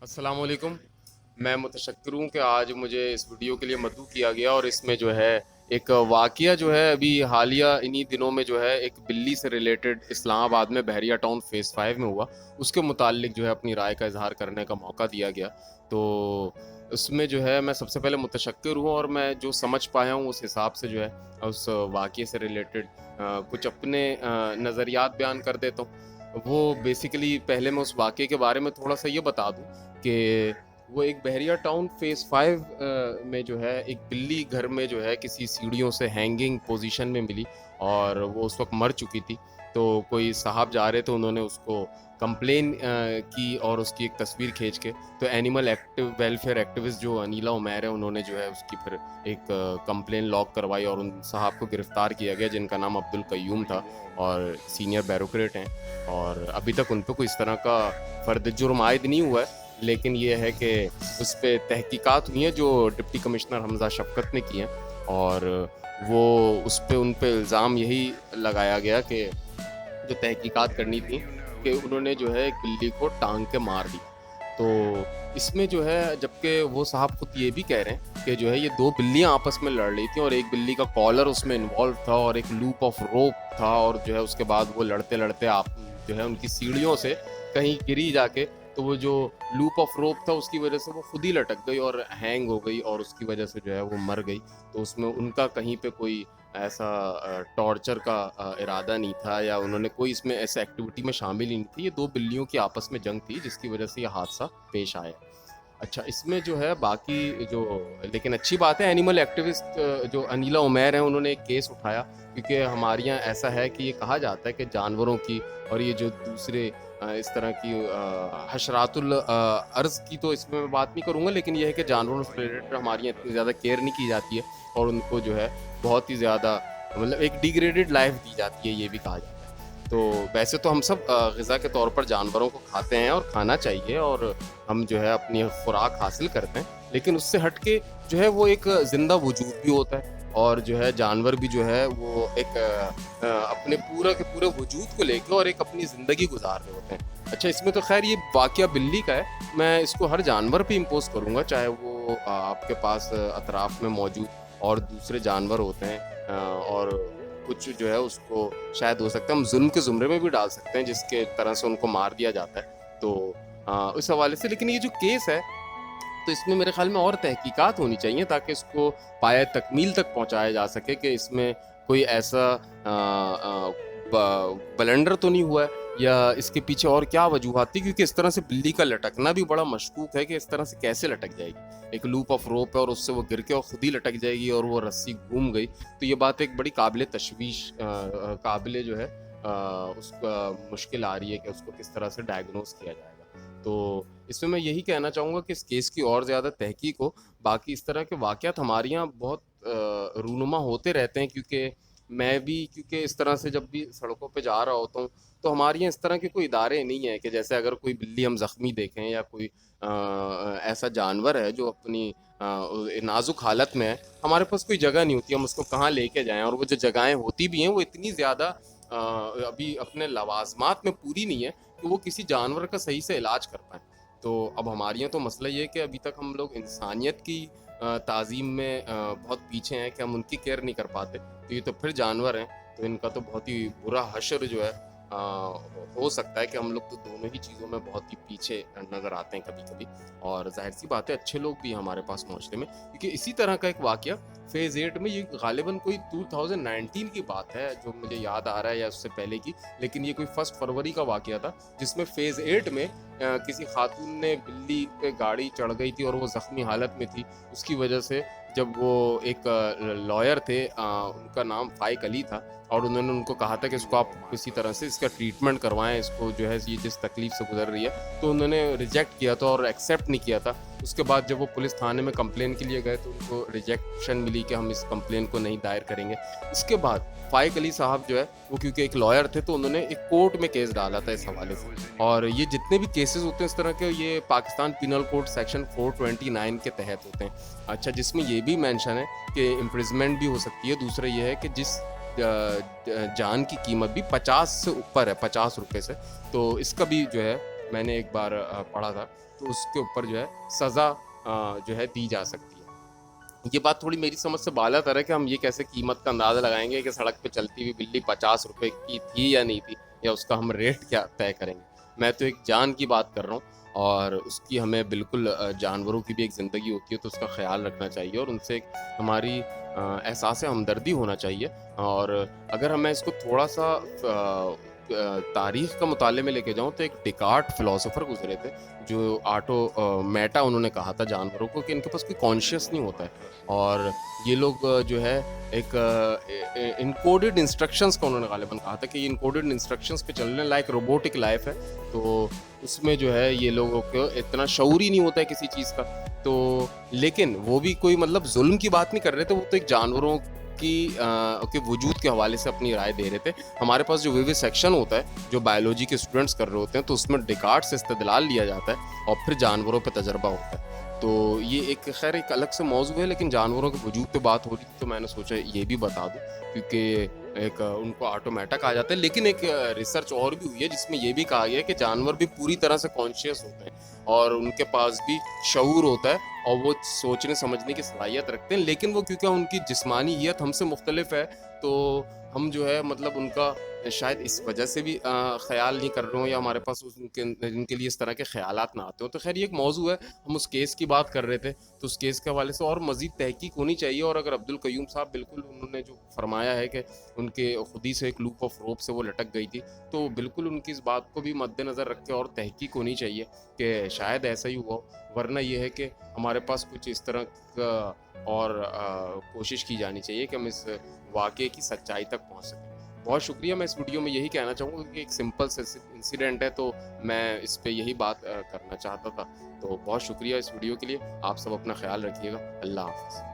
अस्सलाम वालेकुम। मैं मुतशक्किर हूँ कि आज मुझे इस वीडियो के लिए मदऊ किया गया और इसमें जो है एक वाक़या जो है अभी हालिया इन्हीं दिनों में जो है एक बिल्ली से रिलेटेड इस्लामाबाद में बहरिया टाउन फ़ेज़ 5 में हुआ, उसके मुताल्लिक जो है अपनी राय का इज़हार करने का मौका दिया गया। तो उसमें जो है मैं सबसे पहले मुतशक्किर हूँ और मैं जो समझ पाया हूँ उस हिसाब से जो है उस वाक़ये से रिलेटेड कुछ अपने नज़रियात बयान कर देता हूँ। वो बेसिकली पहले मैं उस वाक़ये के बारे में थोड़ा-सा ये बता दूँ कि वो एक बहरिया टाउन फ़ेज़ 5 में जो है एक बिल्ली घर में जो है किसी सीढ़ियों से हैंगिंग पोज़ीशन में मिली और वो उस वक़्त मर चुकी थी। तो कोई साहब जा रहे थे, उन्होंने उसको कंप्लेन की और उसकी एक तस्वीर खींच के तो एनिमल वेलफेयर एक्टिविस्ट जो अनीला उमैर है, उन्होंने जो है उसकी फिर एक कंप्लेन लॉग करवाई और उन साहब को गिरफ़्तार किया गया जिनका नाम अब्दुल कय्यूम था और सीनियर ब्यूरोक्रेट हैं और अभी तक उन पे कोई इस तरह का फ़र्द जुर्म आयद नहीं हुआ है। लेकिन ये है कि उस पे तहकीकात हुई हैं जो डिप्टी कमिश्नर हमज़ा शफ़क़त ने की हैं और वो उस पे उन पे इल्ज़ाम यही लगाया गया कि जो तहकीकात करनी थी कि उन्होंने जो है एक बिल्ली को टांग के मार दिया। तो इसमें जो है जबकि वो साहब खुद ये भी कह रहे हैं कि जो है ये 2 बिल्लियाँ आपस में लड़ रही थी और एक बिल्ली का कॉलर उसमें इन्वॉल्व था और एक लूप ऑफ रोप था और जो है उसके बाद वो लड़ते-लड़ते आप जो है उनकी सीढ़ियों से कहीं गिरी जाके, तो वो जो लूप ऑफ रोप था उसकी वजह से वो खुद ही लटक गई और हैंग हो गई और उसकी वजह से जो है वो मर गई। तो उसमें उनका कहीं पे कोई ऐसा टॉर्चर का इरादा नहीं था या उन्होंने कोई इसमें ऐसे एक्टिविटी में शामिल ही नहीं थी। ये 2 बिल्लियों की आपस में जंग थी जिसकी वजह से ये हादसा पेश आया। अच्छा, इसमें जो है बाकी जो लेकिन अच्छी बात है एनिमल एक्टिविस्ट जो अनीला उमैर हैं उन्होंने एक केस उठाया क्योंकि हमारे यहाँ ऐसा है कि ये कहा जाता है कि जानवरों की और ये जो दूसरे इस तरह की हशरातुल अर्ज़ की तो इसमें मैं बात नहीं करूँगा, लेकिन ये है कि जानवरों से रिलेटेड हमारे यहाँ इतनी ज़्यादा केयर नहीं की जाती है और उनको जो है बहुत ही ज़्यादा मतलब एक डिग्रेडेड लाइफ़ दी जाती है, ये भी कहा जाता है। तो वैसे तो हम सब ग़िज़ा के तौर पर जानवरों को खाते हैं और खाना चाहिए और हम जो है अपनी खुराक हासिल करते हैं, लेकिन उससे हट के जो है वो एक ज़िंदा वजूद भी होता है और जो है जानवर भी जो है वो एक अपने पूरा के पूरे वजूद को लेके और एक अपनी ज़िंदगी गुजार रहे होते हैं। अच्छा, इसमें तो ख़ैर ये वाक़या बिल्ली का है, मैं इसको हर जानवर पे इम्पोज़ करूँगा, चाहे वो आपके पास अतराफ़ में मौजूद और दूसरे जानवर होते हैं और कुछ जो है उसको शायद हो सकता है हम ज़ुल्म के ज़ुमरे में भी डाल सकते हैं, जिसके तरह से उनको मार दिया जाता है। तो उस हवाले से लेकिन ये जो केस है, तो इसमें मेरे ख़्याल में और तहकीकात होनी चाहिए ताकि इसको पाए तकमील तक पहुँचाया जा सके कि इसमें कोई ऐसा ब्लंडर तो नहीं हुआ है या इसके पीछे और क्या वजूहात थी, क्योंकि इस तरह से बिल्ली का लटकना भी बड़ा मशकूक है कि इस तरह से कैसे लटक जाएगी। एक लूप ऑफ रोप है और उससे वो गिर के और खुद ही लटक जाएगी और वो रस्सी घूम गई, तो ये बात एक बड़ी काबिल तशवीश काबिल जो है उसका मुश्किल आ रही है कि उसको किस तरह से डायग्नोस किया जाएगा। तो इसमें मैं यही कहना चाहूँगा कि इस केस की और ज़्यादा तहकीक हो। बाकी इस तरह के वाक़यात हमारे यहाँ बहुत रूनुमा होते रहते हैं क्योंकि मैं भी क्योंकि इस तरह से जब भी सड़कों पे जा रहा होता हूँ, तो हमारे यहाँ इस तरह के कोई इदारे नहीं हैं कि जैसे अगर कोई बिल्ली हम ज़ख्मी देखें या कोई ऐसा जानवर है जो अपनी नाज़ुक हालत में है, हमारे पास कोई जगह नहीं होती, हम उसको कहाँ लेके जाएँ और वो जो जगहें होती भी हैं, वो इतनी ज़्यादा अभी अपने लवाज़मात में पूरी नहीं है कि वो किसी जानवर का सही से इलाज कर पाएँ। तो अब हमारे यहाँ तो मसला ये है कि अभी तक हम लोग इंसानियत की ताज़ीम में बहुत पीछे हैं कि हम उनकी केयर नहीं कर पाते। तो ये तो फिर जानवर हैं, तो इनका तो बहुत ही बुरा हश्र जो है हो सकता है कि हम लोग तो दोनों ही चीज़ों में बहुत ही पीछे नज़र आते हैं कभी-कभी और ज़ाहिर-सी बात है अच्छे लोग भी हैं हमारे पास माशरे में। क्योंकि इसी तरह का एक वाक़या फ़ेज़ 8 में ये ग़ालिबन कोई 2019 की बात है जो मुझे याद आ रहा है या उससे पहले की, लेकिन ये कोई 1 फरवरी का वाक़या था जिसमें फ़ेज़ 8 में किसी खातून ने बिल्ली पे गाड़ी चढ़ गई थी और वो ज़ख्मी हालत में थी। उसकी वजह से जब वो एक लॉयर थे उनका नाम फ़ाइक अली था और उन्होंने उनको कहा था कि इसको आप किसी तरह से इसका ट्रीटमेंट करवाएँ, इसको जो है ये जिस तकलीफ़ से गुज़र रही है। तो उन्होंने रिजेक्ट किया था और एक्सेप्ट नहीं किया था। उसके बाद जब वो पुलिस थाने में कंप्लेन के लिए गए तो उनको रिजेक्शन मिली कि हम इस कंप्लेन को नहीं दायर करेंगे। इसके बाद फ़ाइक अली साहब जो है वो क्योंकि एक लॉयर थे तो उन्होंने एक कोर्ट में केस डाला था इस हवाले से और ये जितने भी केसेस होते हैं इस तरह के ये पाकिस्तान पिनल कोड सेक्शन 429 के तहत होते हैं। अच्छा, जिसमें ये भी मेंशन है कि इम्प्रिजमेंट भी हो सकती है। दूसरा ये है कि जिस जान की कीमत भी 50 से ऊपर है, ₹50 से, तो इसका भी जो है मैंने एक बार पढ़ा था, तो उसके ऊपर जो है सज़ा जो है दी जा सकती है। ये बात थोड़ी मेरी समझ से बाला-तर है कि हम ये कैसे कीमत का अंदाज़ा लगाएँगे कि सड़क पे चलती हुई बिल्ली ₹50 की थी या नहीं थी, या उसका हम रेट क्या तय करेंगे। मैं तो एक जान की बात कर रहा हूँ, और उसकी हमें बिल्कुल जानवरों की भी एक ज़िंदगी होती है, तो उसका ख़्याल रखना चाहिए, और उनसे एक हमारी एहसास हमदर्दी होना चाहिए। और अगर मैं इसको थोड़ा-सा तारीख़ का मुताले में लेके जाऊँ, तो एक डेकार्ट फ़िलॉसफ़र गुज़रे थे, जो मेटा उन्होंने कहा था जानवरों को कि इनके पास कोई कॉन्शियस नहीं होता है, और ये लोग जो है एक इनकोडेड इंस्ट्रक्शंस का उन्होंने गालिबन कहा था कि इनकोडेड इंस्ट्रक्शंस पे चलने लाइक रोबोटिक लाइफ है। तो उसमें जो है ये लोगों को इतना शऊर ही नहीं होता है किसी चीज़ का। तो लेकिन वो भी कोई मतलब ज़ुल्म की बात नहीं कर रहे थे, वो तो एक जानवरों के वजूद के हवाले से अपनी राय दे रहे थे। हमारे पास जो विविसेक्शन होता है, जो बायोलॉजी के स्टूडेंट्स कर रहे होते हैं, तो उसमें डेकार्ट से इस्तेदलाल लिया जाता है और फिर जानवरों पे तजर्बा होता है। तो ये एक खैर एक अलग से मौज़ू है, लेकिन जानवरों के वजूद पे बात हो रही थी, तो मैंने सोचा ये भी बता दूँ, क्योंकि एक उनको ऑटोमेटा कहा जाता है। लेकिन एक रिसर्च और भी हुई है जिसमें ये भी कहा गया है कि जानवर भी पूरी तरह से कॉन्शियस होते हैं, और उनके पास भी शऊर होता है, और वो सोचने समझने की सलाहियत रखते हैं। लेकिन वो क्योंकि उनकी जिस्मानियत हमसे मुख्तलिफ है, तो हम जो है मतलब उनका शायद इस वजह से भी ख़्याल नहीं कर रहे हों, या हमारे पास इनके लिए इस तरह के ख़्यालात ना आते हों। तो ख़ैर ये एक मौज़ू है, हम उस केस की बात कर रहे थे, तो उस केस के हवाले से और मज़ीद तहकीक होनी चाहिए। और अगर अब्दुल क़य्यूम साहब बिल्कुल उन्होंने जो फ़रमाया है कि उनके खुद ही से एक लूप ऑफ रोप से वो लटक गई थी, तो बिल्कुल उनकी इस बात को भी मद्देनज़र रख के और तहकीक होनी चाहिए कि शायद ऐसा ही हुआ हो। वरना ये है कि हमारे पास कुछ इस तरह का और कोशिश की जानी चाहिए कि हम इस वाक़ये की सच्चाई तक पहुँच सकें। बहुत शुक्रिया, मैं इस वीडियो में यही कहना चाहूँगा कि एक सिंपल सा इंसिडेंट है, तो मैं इस पे यही बात करना चाहता था। तो बहुत शुक्रिया इस वीडियो के लिए। आप सब अपना ख़्याल रखिएगा। अल्लाह हाफ़िज़।